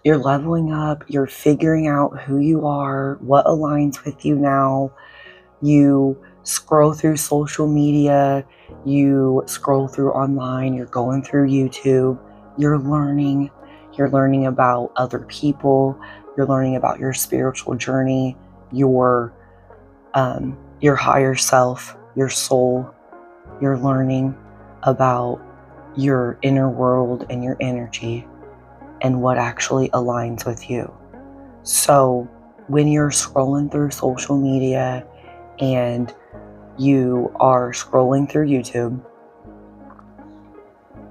You're leveling up, you're figuring out who you are, what aligns with you now. You scroll through social media, you scroll through online, you're going through YouTube, you're learning about other people, you're learning about your spiritual journey, your higher self, your soul. You're learning about your inner world and your energy and what actually aligns with you. So when you're scrolling through social media and you are scrolling through YouTube,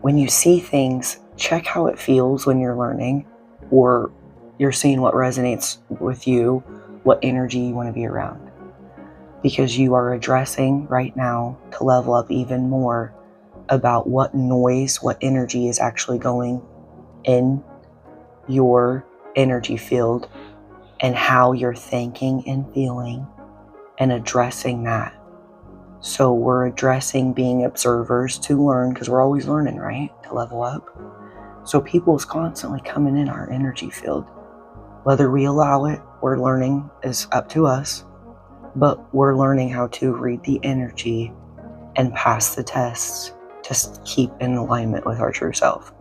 when you see things, check how it feels when you're learning, or you're seeing what resonates with you, what energy you want to be around. Because you are addressing right now to level up even more about what noise, what energy is actually going in your energy field, and how you're thinking and feeling, and addressing that. So we're addressing being observers to learn, because we're always learning, right? To level up. So people's constantly coming in our energy field. Whether we allow it, we're learning, is up to us. But we're learning how to read the energy and pass the tests to keep in alignment with our true self.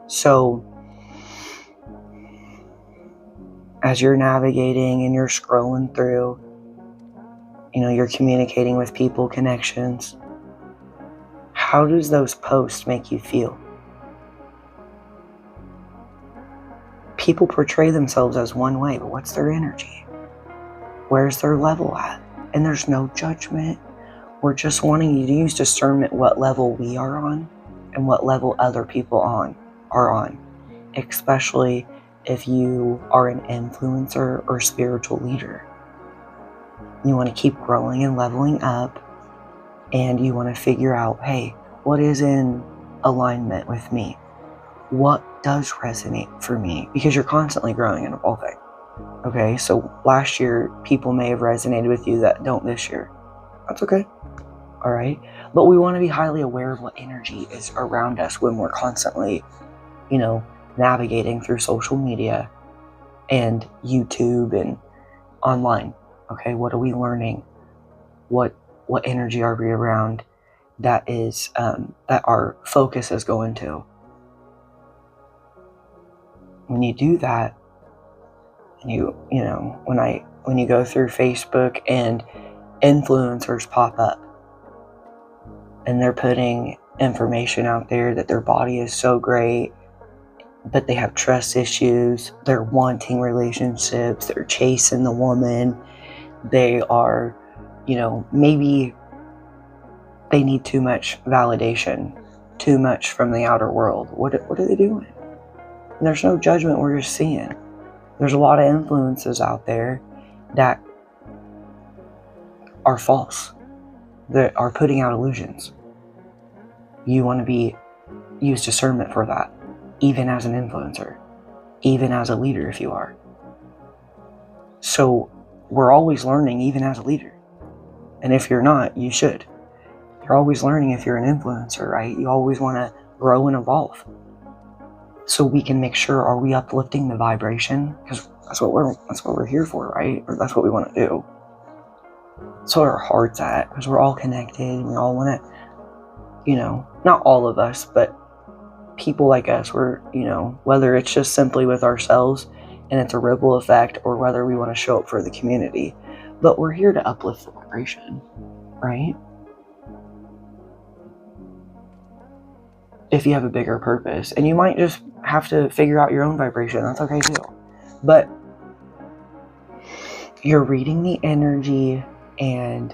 So as you're navigating and you're scrolling through, you're communicating with people, connections, how does those posts make you feel? People portray themselves as one way, but what's their energy? Where's their level at? And there's no judgment. We're just wanting you to use discernment what level we are on and what level other people are on. Especially if you are an influencer or spiritual leader. You want to keep growing and leveling up, and you want to figure out, hey, what is in alignment with me? What does resonate for me? Because you're constantly growing and evolving. Okay, so last year, people may have resonated with you that don't this year. That's okay. All right. But we want to be highly aware of what energy is around us when we're constantly, navigating through social media and YouTube and online. Okay, what are we learning? What energy are we around that is that our focus is going to? When you do that, when you go through Facebook and influencers pop up and they're putting information out there that their body is so great, but they have trust issues, they're wanting relationships, they're chasing the woman, they are, maybe they need too much validation, too much from the outer world. What are they doing? And there's no judgment, we're just seeing. There's a lot of influences out there that are false, that are putting out illusions. You want to use discernment for that, even as an influencer, even as a leader if you are. So we're always learning, even as a leader. And if you're not, you should. You're always learning if you're an influencer, right? You always want to grow and evolve. So we can make sure, are we uplifting the vibration? Because that's what we're here for, right? Or that's what we want to do. That's where our heart's at, because we're all connected and we all want to, not all of us, but people like us, we're, whether it's just simply with ourselves and it's a ripple effect, or whether we want to show up for the community, but we're here to uplift the vibration, right? If you have a bigger purpose, and you might just have to figure out your own vibration, that's okay too. But you're reading the energy and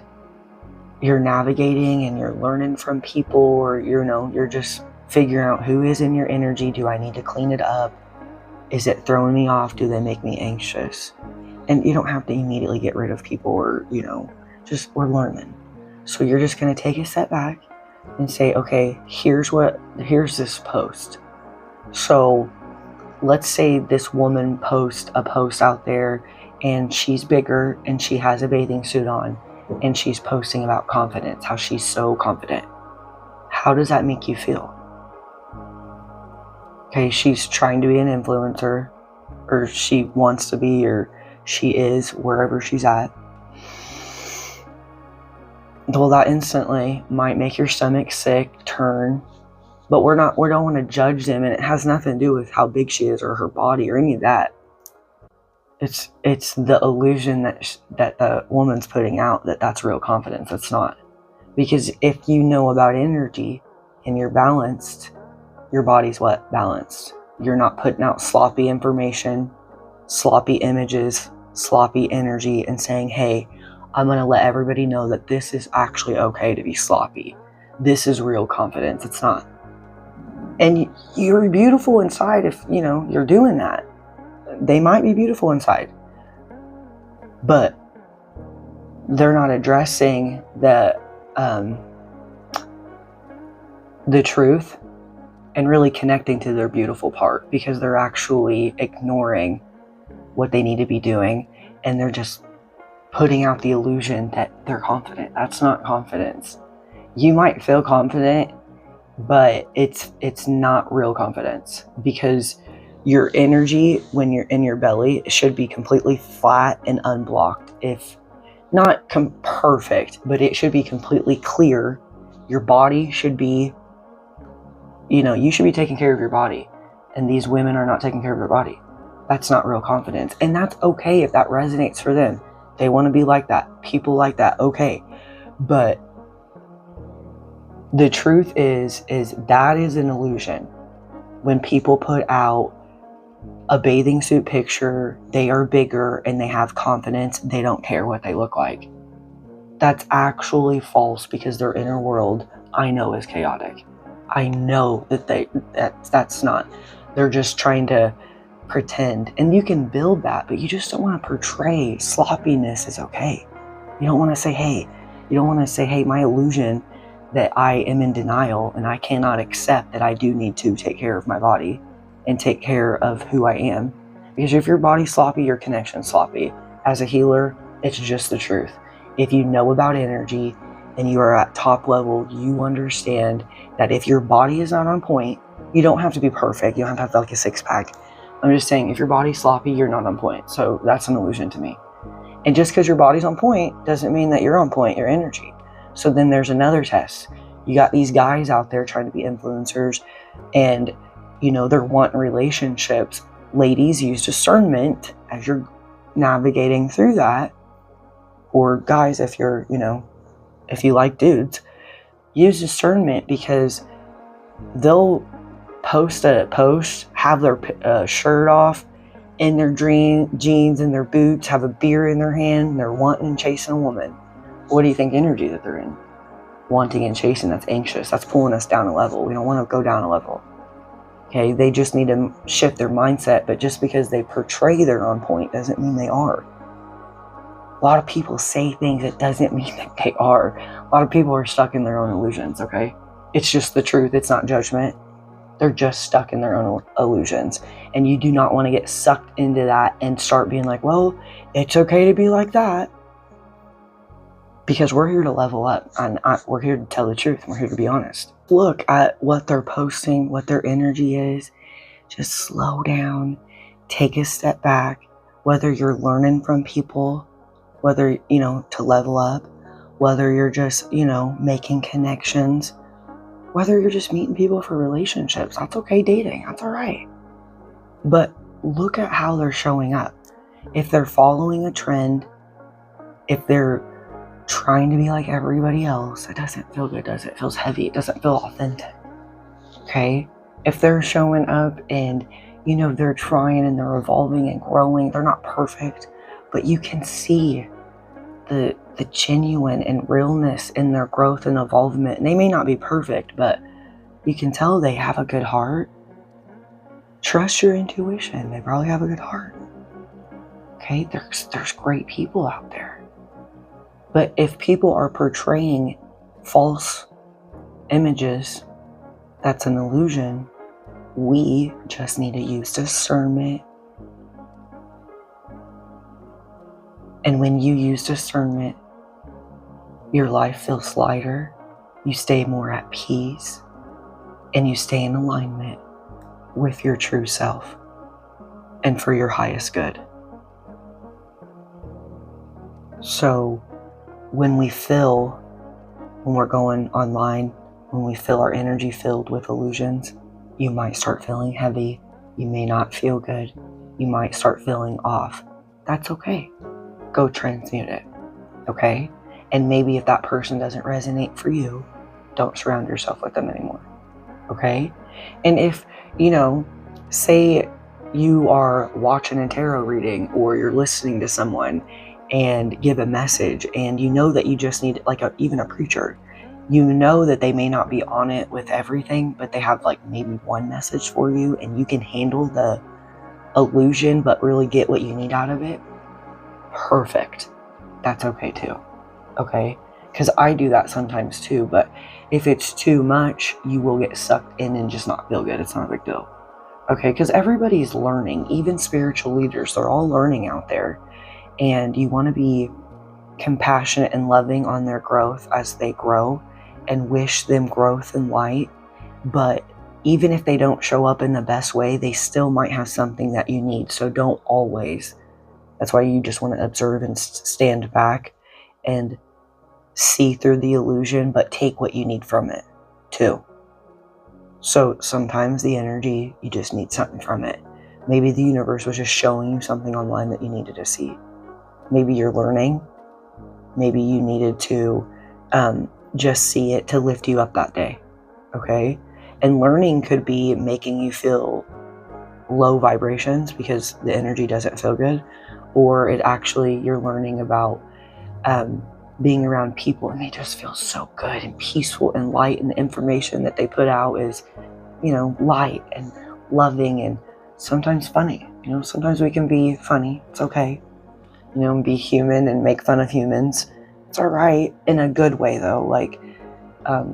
you're navigating and you're learning from people, or you're just figuring out who is in your energy. Do I need to clean it up? Is it throwing me off? Do they make me anxious? And you don't have to immediately get rid of people, or just we're learning. So you're just going to take a step back and say, okay, here's this post. So let's say this woman posts a post out there and she's bigger and she has a bathing suit on and she's posting about confidence, how she's so confident. How does that make you feel? Okay, she's trying to be an influencer. or she wants to be, or she is wherever she's at, well, that instantly might make your stomach sick, turn. But we don't want to judge them, and it has nothing to do with how big she is or her body or any of that. It's the illusion that the woman's putting out that's real confidence. It's not. Because if you know about energy and you're balanced, your body's what? Balanced. You're not putting out sloppy information, sloppy images, sloppy energy, and saying, hey, I'm going to let everybody know that this is actually okay to be sloppy. This is real confidence. It's not. And you're beautiful inside if, you're doing that. They might be beautiful inside. But they're not addressing the truth and really connecting to their beautiful part, because they're actually ignoring what they need to be doing, and they're just putting out the illusion that they're confident. That's not confidence. You might feel confident, but it's not real confidence, because your energy when you're in your belly should be completely flat and unblocked. If not perfect, but it should be completely clear. Your body should be, you should be taking care of your body, and these women are not taking care of their body. That's not real confidence, and that's okay if that resonates for them. They want to be like that. People like that, okay. But the truth is that is an illusion. When people put out a bathing suit picture, they are bigger and they have confidence, they don't care what they look like. That's actually false, because their inner world, I know, is chaotic. I know that's not. They're just trying to pretend. And you can build that, but you just don't want to portray sloppiness is okay. You don't want to say, hey, my illusion that I am in denial and I cannot accept that I do need to take care of my body and take care of who I am. Because if your body's sloppy, your connection's sloppy. As a healer, it's just the truth. If you know about energy and you are at top level, you understand that if your body is not on point, you don't have to be perfect. You don't have to have like a six-pack. I'm just saying, if your body's sloppy, you're not on point. So that's an illusion to me. And just because your body's on point doesn't mean that you're on point, your energy. So then there's another test. You got these guys out there trying to be influencers, and they're wanting relationships. Ladies, use discernment as you're navigating through that. Or guys, if you like dudes, use discernment, because they'll post, have their shirt off, in their jeans and their boots, have a beer in their hand, and they're wanting and chasing a woman. What do you think energy that they're in? Wanting and chasing, that's anxious. That's pulling us down a level. We don't want to go down a level. Okay, they just need to shift their mindset, but just because they portray they're on point doesn't mean they are. A lot of people say things that doesn't mean that they are. A lot of people are stuck in their own illusions, okay? It's just the truth. It's not judgment. They're just stuck in their own illusions. And you do not want to get sucked into that and start being like, well, it's okay to be like that. Because we're here to level up, and we're here to tell the truth, and we're here to be honest. Look at what they're posting, what their energy is. Just slow down, take a step back, whether you're learning from people, whether, to level up, whether you're just, making connections, whether you're just meeting people for relationships. That's okay, dating, that's all right. But look at how they're showing up. If they're following a trend, if they're trying to be like everybody else, it doesn't feel good, does it? It feels heavy. It doesn't feel authentic. Okay? If they're showing up and, they're trying and they're evolving and growing, they're not perfect, but you can see the genuine and realness in their growth and evolvement. And they may not be perfect, but you can tell they have a good heart. Trust your intuition. They probably have a good heart. Okay? There's great people out there. But if people are portraying false images, that's an illusion. We just need to use discernment. And when you use discernment, your life feels lighter, you stay more at peace, and you stay in alignment with your true self. and for your highest good. So when we're going online, when we feel our energy filled with illusions, you might start feeling heavy. You may not feel good. You might start feeling off. That's okay. Go transmute it. Okay? And maybe if that person doesn't resonate for you, don't surround yourself with them anymore. Okay? And if, say you are watching a tarot reading or you're listening to someone and give a message and you know that you just need, even a preacher, you know that they may not be on it with everything, but they have maybe one message for you and you can handle the illusion but really get what you need out of it. Perfect. That's okay too. Okay? Because I do that sometimes too, but if it's too much, you will get sucked in and just not feel good. It's not a big deal. Okay? Because everybody's learning, even spiritual leaders, they're all learning out there. And you want to be compassionate and loving on their growth as they grow and wish them growth and light. But even if they don't show up in the best way, they still might have something that you need. So don't always. That's why you just want to observe and stand back and see through the illusion, but take what you need from it too. So sometimes the energy, you just need something from it. Maybe the universe was just showing you something online that you needed to see. Maybe you're learning. Maybe you needed to just see it to lift you up that day. Okay? And learning could be making you feel low vibrations because the energy doesn't feel good. Or you're learning about being around people and they just feel so good and peaceful and light, and the information that they put out is, light and loving and sometimes funny. Sometimes we can be funny. It's okay. Be human and make fun of humans. It's all right in a good way though,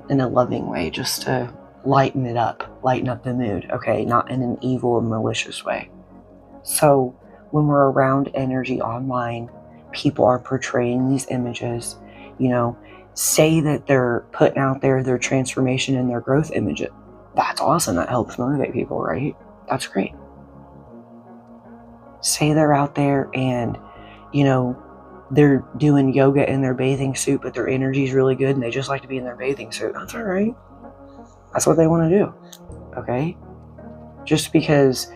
in a loving way, just to lighten up the mood. Okay, not in an evil or malicious way. So when we're around energy online, people are portraying these images, say that they're putting out there their transformation and their growth image. That's awesome. That helps motivate people, right? That's great. Say they're out there and, they're doing yoga in their bathing suit, but their energy is really good and they just like to be in their bathing suit. That's all right. That's what they want to do. Okay? Just because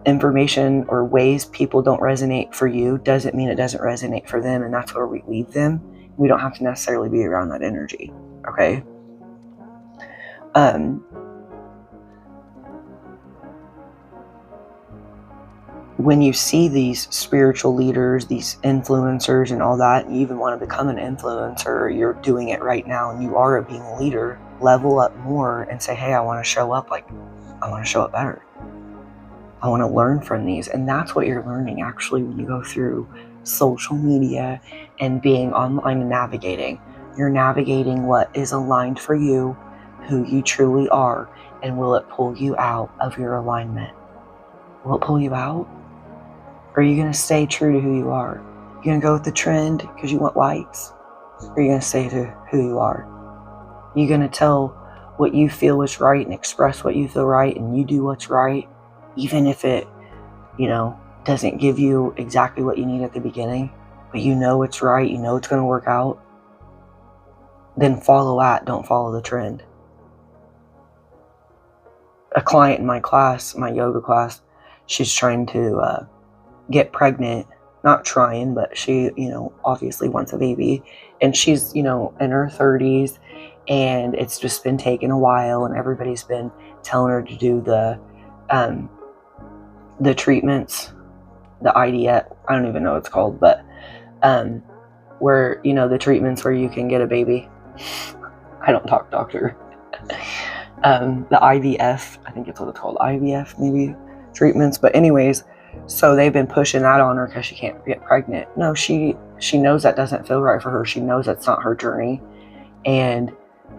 information or ways people don't resonate for you doesn't mean it doesn't resonate for them, and that's where we leave them. We don't have to necessarily be around that energy. Okay? When you see these spiritual leaders, these influencers and all that, and you even want to become an influencer, you're doing it right now and you are being a leader, level up more and say, hey, I want to show up better. I want to learn from these. And that's what you're learning actually when you go through social media and being online and navigating. You're navigating what is aligned for you, who you truly are, and will it pull you out of your alignment? Will it pull you out? Or are you going to stay true to who you are? You're going to go with the trend because you want likes? Or are you going to stay to who you are? You're going to tell what you feel is right and express what you feel right, and you do what's right, even if it, doesn't give you exactly what you need at the beginning, but you know it's right, you know it's going to work out. Then don't follow the trend. A client in my class, my yoga class, she's trying to get pregnant. Not trying, but she, obviously wants a baby. And she's, in her 30s, and it's just been taking a while, and everybody's been telling her to do the treatments, the IDF, I don't even know what it's called, but where, the treatments where you can get a baby. I don't talk doctor. The IVF, I think it's what it's called, IVF maybe, treatments. But anyways, so they've been pushing that on her because she can't get pregnant. No, she knows that doesn't feel right for her. She knows that's not her journey. And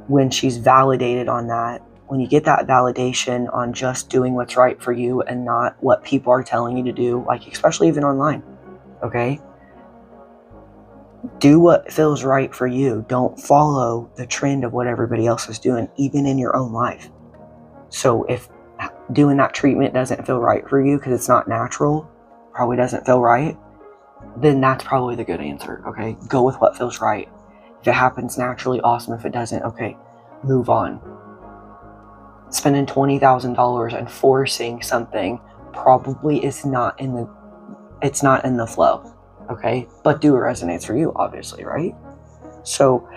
when she's validated on that, when you get that validation on just doing what's right for you and not what people are telling you to do, especially even online, okay? Do what feels right for you. Don't follow the trend of what everybody else is doing, even in your own life. So if doing that treatment doesn't feel right for you because it's not natural, probably doesn't feel right, then that's probably the good answer, okay? Go with what feels right. If it happens naturally, awesome. If it doesn't, okay, move on. Spending $20,000 and forcing something probably is not in the flow, okay? But do what resonates for you, obviously, right? So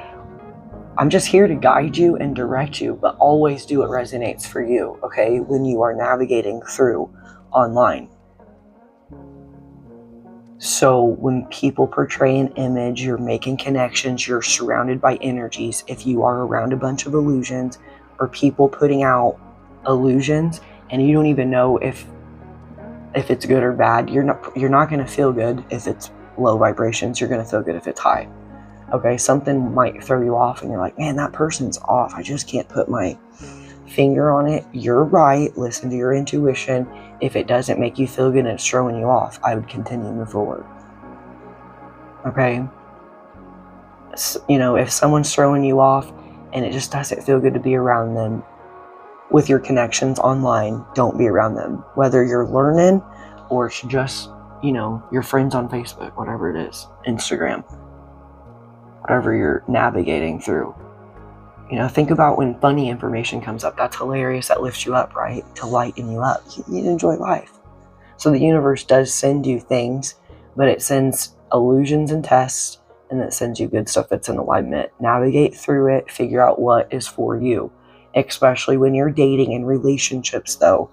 I'm just here to guide you and direct you, but always do what resonates for you, okay? When you are navigating through online. So when people portray an image, you're making connections, you're surrounded by energies. If you are around a bunch of illusions or people putting out illusions and you don't even know if it's good or bad, you're not going to feel good if it's low vibrations. You're going to feel good if it's high. Okay, something might throw you off and you're like, man, that person's off. I just can't put my finger on it. You're right. Listen to your intuition. If it doesn't make you feel good and it's throwing you off, I would continue to move forward. Okay? You know, if someone's throwing you off and it just doesn't feel good to be around them, with your connections online, don't be around them. Whether you're learning or it's just, you know, your friends on Facebook, whatever it is, Instagram, whatever you're navigating through. You know, think about when funny information comes up. That's hilarious. That lifts you up, right? To lighten you up. You need to enjoy life. So the universe does send you things, but it sends illusions and tests, and it sends you good stuff that's in alignment. Navigate through it. Figure out what is for you. Especially when you're dating in relationships, though.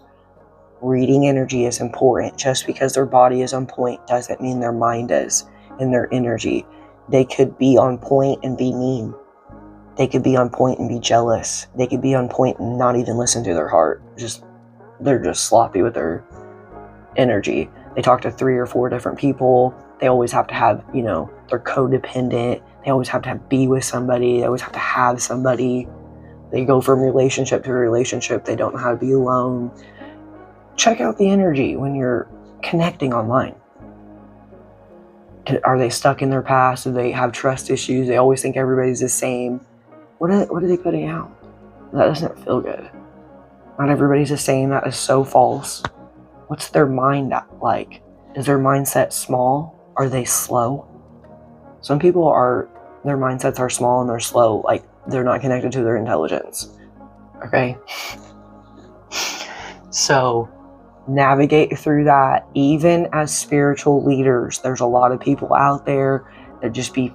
Reading energy is important. Just because their body is on point doesn't mean their mind is, and their energy. They could be on point and be mean. They could be on point and be jealous. They could be on point and not even listen to their heart. They're just sloppy with their energy. They talk to 3 or 4 different people. They always have to have, you know, they're codependent. They always have to be with somebody. They always have to have somebody. They go from relationship to relationship. They don't know how to be alone. Check out the energy when you're connecting online. Are they stuck in their past? Do they have trust issues? They always think everybody's the same. What are they putting out? That doesn't feel good. Not everybody's the same. That is so false. What's their mind like? Is their mindset small? Are they slow? Some people their mindsets are small and they're slow. Like, they're not connected to their intelligence. Okay? So, navigate through that. Even as spiritual leaders, there's a lot of people out there that just be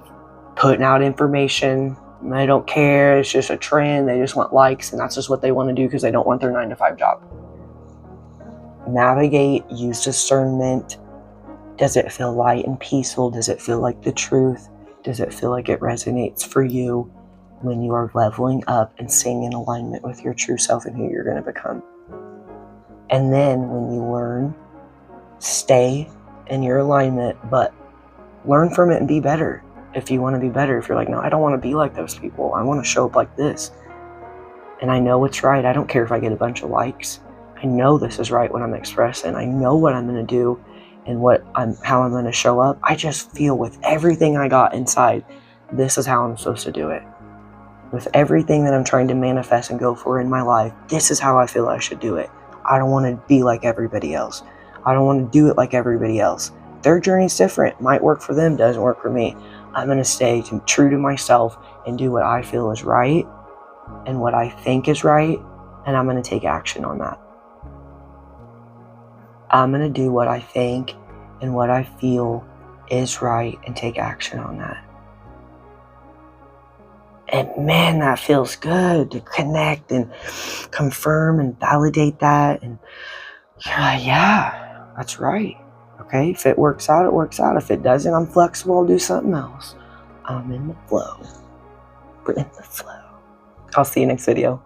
putting out information. They don't care. It's just a trend. They just want likes, and that's just what they want to do because they don't want their 9-to-5 job. Navigate. Use discernment. Does it feel light and peaceful? Does it feel like the truth? Does it feel like it resonates for you when you are leveling up and staying in alignment with your true self and who you're going to become? And then when you learn, stay in your alignment, but learn from it and be better. If you want to be better, if you're like, no, I don't want to be like those people. I want to show up like this. And I know it's right. I don't care if I get a bunch of likes. I know this is right when I'm expressing. I know what I'm going to do and how I'm going to show up. I just feel with everything I got inside, this is how I'm supposed to do it. With everything that I'm trying to manifest and go for in my life, this is how I feel I should do it. I don't want to be like everybody else. I don't want to do it like everybody else. Their journey's different. Might work for them, doesn't work for me. I'm going to stay true to myself and do what I feel is right and what I think is right, and I'm going to take action on that. I'm going to do what I think and what I feel is right and take action on that. And man, that feels good to connect and confirm and validate that. And you're like, yeah, that's right. Okay, if it works out, it works out. If it doesn't, I'm flexible. I'll do something else. I'm in the flow. We're in the flow. I'll see you next video.